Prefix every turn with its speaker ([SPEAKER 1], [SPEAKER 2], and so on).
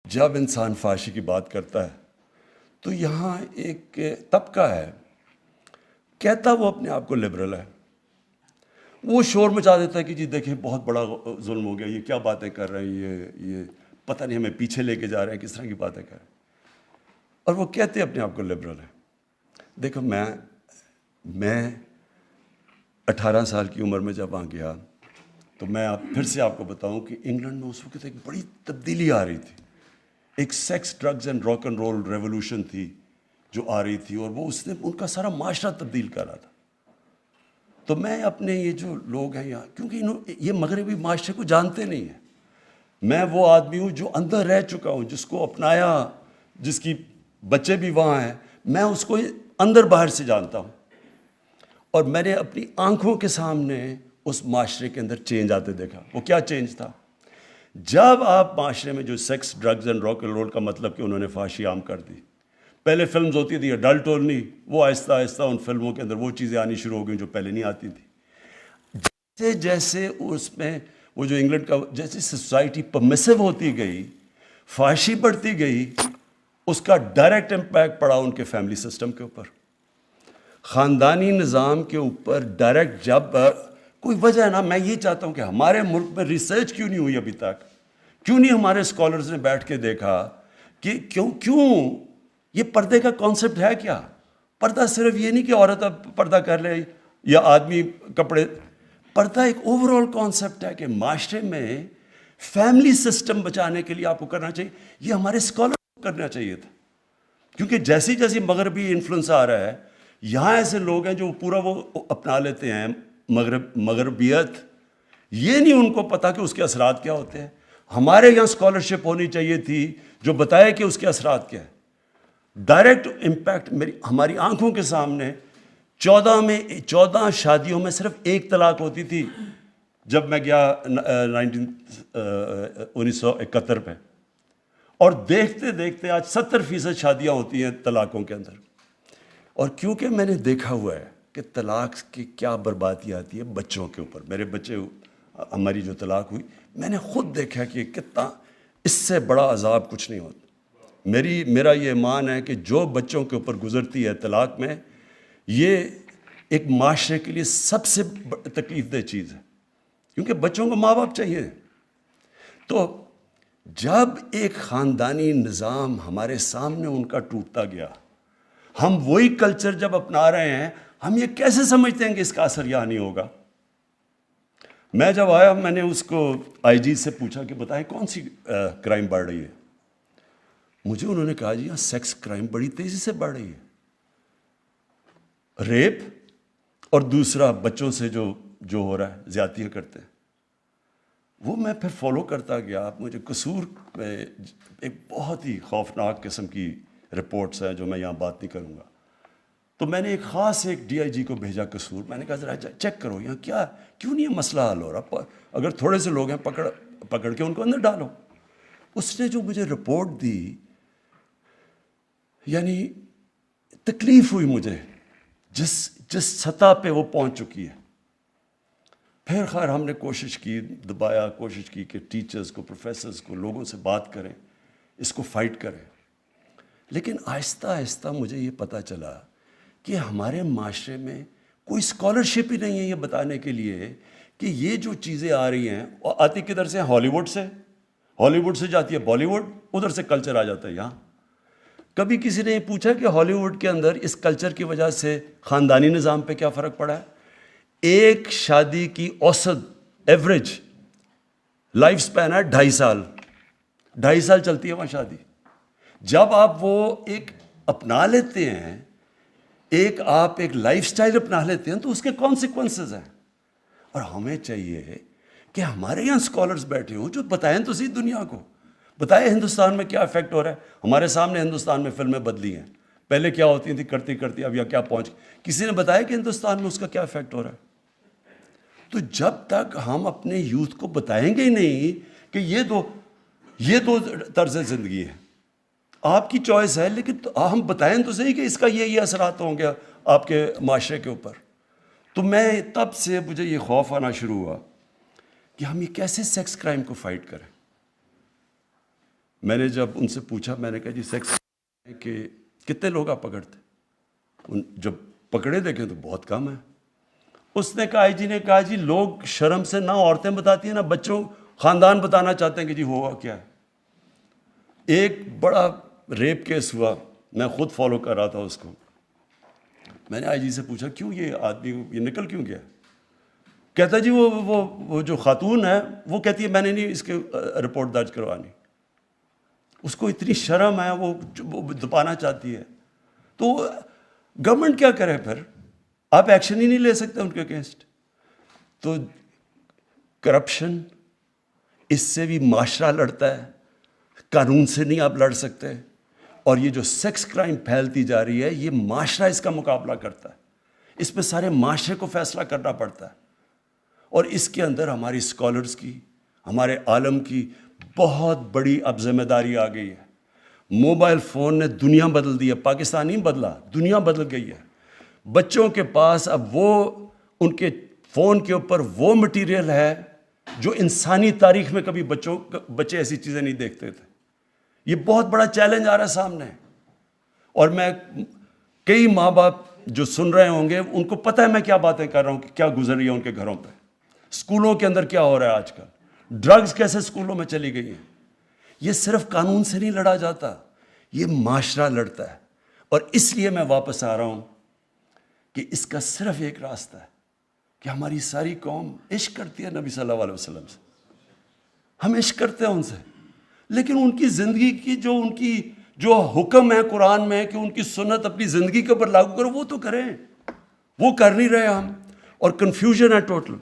[SPEAKER 1] جب انسان فحاشی کی بات کرتا ہے تو یہاں ایک طبقہ ہے، کہتا وہ اپنے آپ کو لبرل ہے، وہ شور مچا دیتا ہے کہ جی دیکھیں بہت بڑا ظلم ہو گیا، یہ کیا باتیں کر رہے ہیں، یہ پتہ نہیں ہمیں پیچھے لے کے جا رہے ہیں، کس طرح کی باتیں کر رہے ہیں، اور وہ کہتے اپنے آپ کو لبرل ہے۔ دیکھو میں 18 سال کی عمر میں جب وہاں گیا تو میں پھر سے آپ کو بتاؤں کہ انگلینڈ میں اس وقت ایک بڑی تبدیلی آ رہی تھی، ایک sex drugs and rock and roll revolution تھی جو آ رہی تھی، اور وہ اس نے ان کا سارا معاشرہ تبدیل کر رہا تھا۔ تو میں اپنے یہ جو لوگ ہیں یہاں، کیونکہ یہ مغربی معاشرے کو جانتے نہیں ہیں، میں وہ آدمی ہوں جو اندر رہ چکا ہوں، جس کو اپنایا، جس کی بچے بھی وہاں ہیں، میں اس کو اندر باہر سے جانتا ہوں، اور میں نے اپنی آنکھوں کے سامنے اس معاشرے کے اندر چینج آتے دیکھا۔ وہ کیا چینج تھا؟ جب آپ معاشرے میں جو sex drugs and rock and roll کا مطلب کہ انہوں نے فحاشی عام کر دی، پہلے فلمز ہوتی تھی اڈلٹ اونلی، وہ آہستہ آہستہ ان فلموں کے اندر وہ چیزیں آنی شروع ہو گئیں جو پہلے نہیں آتی تھی۔ جیسے جیسے اس میں وہ جو انگلینڈ کا جیسے سوسائٹی پرمیسو ہوتی گئی، فحاشی بڑھتی گئی، اس کا ڈائریکٹ امپیکٹ پڑا ان کے فیملی سسٹم کے اوپر، خاندانی نظام کے اوپر ڈائریکٹ۔ جب کوئی وجہ ہے نا، میں یہ چاہتا ہوں کہ ہمارے ملک میں ریسرچ کیوں نہیں ہوئی ابھی تک، کیوں نہیں ہمارے اسکالرز نے بیٹھ کے دیکھا کہ کیوں یہ پردے کا کانسیپٹ ہے کیا؟ پردہ صرف یہ نہیں کہ عورت اب پردہ کر لے یا آدمی کپڑے، پردہ ایک اوور آل کانسیپٹ ہے کہ معاشرے میں فیملی سسٹم بچانے کے لیے آپ کو کرنا چاہیے۔ یہ ہمارے اسکالر کو کرنا چاہیے تھا، کیونکہ جیسی جیسی مغربی انفلوئنس آ رہا ہے، یہاں ایسے لوگ ہیں جو پورا وہ اپنا لیتے ہیں مغربیت، یہ نہیں ان کو پتا کہ اس کے اثرات کیا ہوتے ہیں۔ ہمارے یہاں اسکالرشپ ہونی چاہیے تھی جو بتائے کہ اس کے اثرات کیا ہے، ڈائریکٹ امپیکٹ ہماری آنکھوں کے سامنے۔ 14 شادیوں میں صرف ایک طلاق ہوتی تھی جب میں گیا 1971 میں، اور دیکھتے دیکھتے آج 70% شادیاں ہوتی ہیں طلاقوں کے اندر۔ اور کیونکہ میں نے دیکھا ہوا ہے کہ طلاق کی کیا بربادی آتی ہے بچوں کے اوپر، میرے بچے، ہماری جو طلاق ہوئی، میں نے خود دیکھا کہ کتنا اس سے بڑا عذاب کچھ نہیں ہوتا۔ میرا یہ ایمان ہے کہ جو بچوں کے اوپر گزرتی ہے طلاق میں، یہ ایک معاشرے کے لیے سب سے تکلیف دہ چیز ہے، کیونکہ بچوں کو ماں باپ چاہیے۔ تو جب ایک خاندانی نظام ہمارے سامنے ان کا ٹوٹتا گیا، ہم وہی کلچر جب اپنا رہے ہیں، ہم یہ کیسے سمجھتے ہیں کہ اس کا اثر یہاں نہیں ہوگا؟ میں جب آیا، میں نے اس کو آئی جی سے پوچھا کہ بتائیں کون سی کرائم بڑھ رہی ہے؟ مجھے انہوں نے کہا جی یہاں سیکس کرائم بڑی تیزی سے بڑھ رہی ہے، ریپ، اور دوسرا بچوں سے جو ہو رہا ہے، زیادتیاں کرتے ہیں۔ وہ میں پھر فالو کرتا گیا، مجھے قصور میں ایک بہت ہی خوفناک قسم کی رپورٹس ہیں جو میں یہاں بات نہیں کروں گا۔ تو میں نے ایک خاص ڈی آئی جی کو بھیجا قصور، میں نے کہا ذرا چیک کرو یہاں کیوں نہیں یہ مسئلہ حل ہو رہا، اگر تھوڑے سے لوگ ہیں پکڑ کے ان کو اندر ڈالو۔ اس نے جو مجھے رپورٹ دی، یعنی تکلیف ہوئی مجھے جس سطح پہ وہ پہنچ چکی ہے۔ پھر خیر ہم نے کوشش کی کہ ٹیچرز کو، پروفیسرز کو، لوگوں سے بات کریں، اس کو فائٹ کریں، لیکن آہستہ آہستہ مجھے یہ پتہ چلا کہ ہمارے معاشرے میں کوئی اسکالرشپ ہی نہیں ہے یہ بتانے کے لیے کہ یہ جو چیزیں آ رہی ہیں، اور آتی کدھر سے؟ ہالی ووڈ سے جاتی ہے بالی ووڈ، ادھر سے کلچر آ جاتا ہے یہاں۔ کبھی کسی نے یہ پوچھا کہ ہالی ووڈ کے اندر اس کلچر کی وجہ سے خاندانی نظام پہ کیا فرق پڑا ہے؟ ایک شادی کی اوسط ایوریج لائف سپین ہے 2.5 سال چلتی ہے وہاں شادی۔ جب آپ وہ ایک اپنا لیتے ہیں، آپ ایک لائف سٹائل اپنا لیتے ہیں، تو اس کے کانسیکوینسز ہیں۔ اور ہمیں چاہیے کہ ہمارے یہاں اسکالرز بیٹھے ہوں جو بتائیں تو صحیح دنیا کو، بتائیں ہندوستان میں کیا افیکٹ ہو رہا ہے۔ ہمارے سامنے ہندوستان میں فلمیں بدلی ہیں، پہلے کیا ہوتی تھیں کرتی اب یا کیا پہنچ، کسی نے بتایا کہ ہندوستان میں اس کا کیا افیکٹ ہو رہا ہے؟ تو جب تک ہم اپنے یوتھ کو بتائیں گے نہیں کہ یہ دو طرز زندگی ہے، آپ کی چوائس ہے، لیکن ہم بتائیں تو صحیح کہ اس کا یہ اثرات ہوں گے آپ کے معاشرے کے اوپر۔ تو میں تب سے مجھے یہ خوف آنا شروع ہوا کہ ہم یہ کیسے سیکس کرائم کو فائٹ کریں۔ میں نے جب ان سے پوچھا، میں نے کہا جی سیکس کہ کتنے لوگ آپ پکڑتے؟ جب پکڑے دیکھیں تو بہت کم ہے. اس نے کہا، آئی جی نے کہا، جی لوگ شرم سے نہ عورتیں بتاتی ہیں نہ بچوں، خاندان بتانا چاہتے ہیں کہ جی ہوا کیا ہے. ایک بڑا ریپ کیس ہوا، میں خود فالو کر رہا تھا اس کو. میں نے آئی جی سے پوچھا کیوں یہ آدمی یہ نکل کیوں گیا؟ کہتا جی وہ جو خاتون ہے وہ کہتی ہے میں نے نہیں اس کے رپورٹ درج کروانی. اس کو اتنی شرم ہے، وہ دبانا چاہتی ہے. تو گورنمنٹ کیا کرے پھر؟ آپ ایکشن ہی نہیں لے سکتے ان کے اگینسٹ. تو کرپشن، اس سے بھی معاشرہ لڑتا ہے، قانون سے نہیں آپ لڑ سکتے. اور یہ جو سیکس کرائم پھیلتی جا رہی ہے، یہ معاشرہ اس کا مقابلہ کرتا ہے. اس پہ سارے معاشرے کو فیصلہ کرنا پڑتا ہے. اور اس کے اندر ہماری اسکالرز کی، ہمارے عالم کی بہت بڑی اب ذمہ داری آ گئی ہے. موبائل فون نے دنیا بدل دی ہے، پاکستان نہیں بدلا، دنیا بدل گئی ہے. بچوں کے پاس اب وہ ان کے فون کے اوپر وہ مٹیریل ہے جو انسانی تاریخ میں کبھی بچے ایسی چیزیں نہیں دیکھتے تھے. یہ بہت بڑا چیلنج آ رہا ہے سامنے. اور میں کئی ماں باپ جو سن رہے ہوں گے ان کو پتہ ہے میں کیا باتیں کر رہا ہوں کہ کیا گزر رہی ہے ان کے گھروں پہ. اسکولوں کے اندر کیا ہو رہا ہے آج کل، ڈرگز کیسے اسکولوں میں چلی گئی ہیں. یہ صرف قانون سے نہیں لڑا جاتا، یہ معاشرہ لڑتا ہے. اور اس لیے میں واپس آ رہا ہوں کہ اس کا صرف ایک راستہ ہے کہ ہماری ساری قوم عشق کرتی ہے نبی صلی اللہ علیہ وسلم سے. ہم عشق کرتے ہیں ان سے، لیکن ان کی زندگی کی جو حکم ہے قرآن میں کہ ان کی سنت اپنی زندگی کے اوپر لاگو کرو، وہ تو کریں. وہ کر نہیں رہے ہم، اور کنفیوژن ہے ٹوٹل.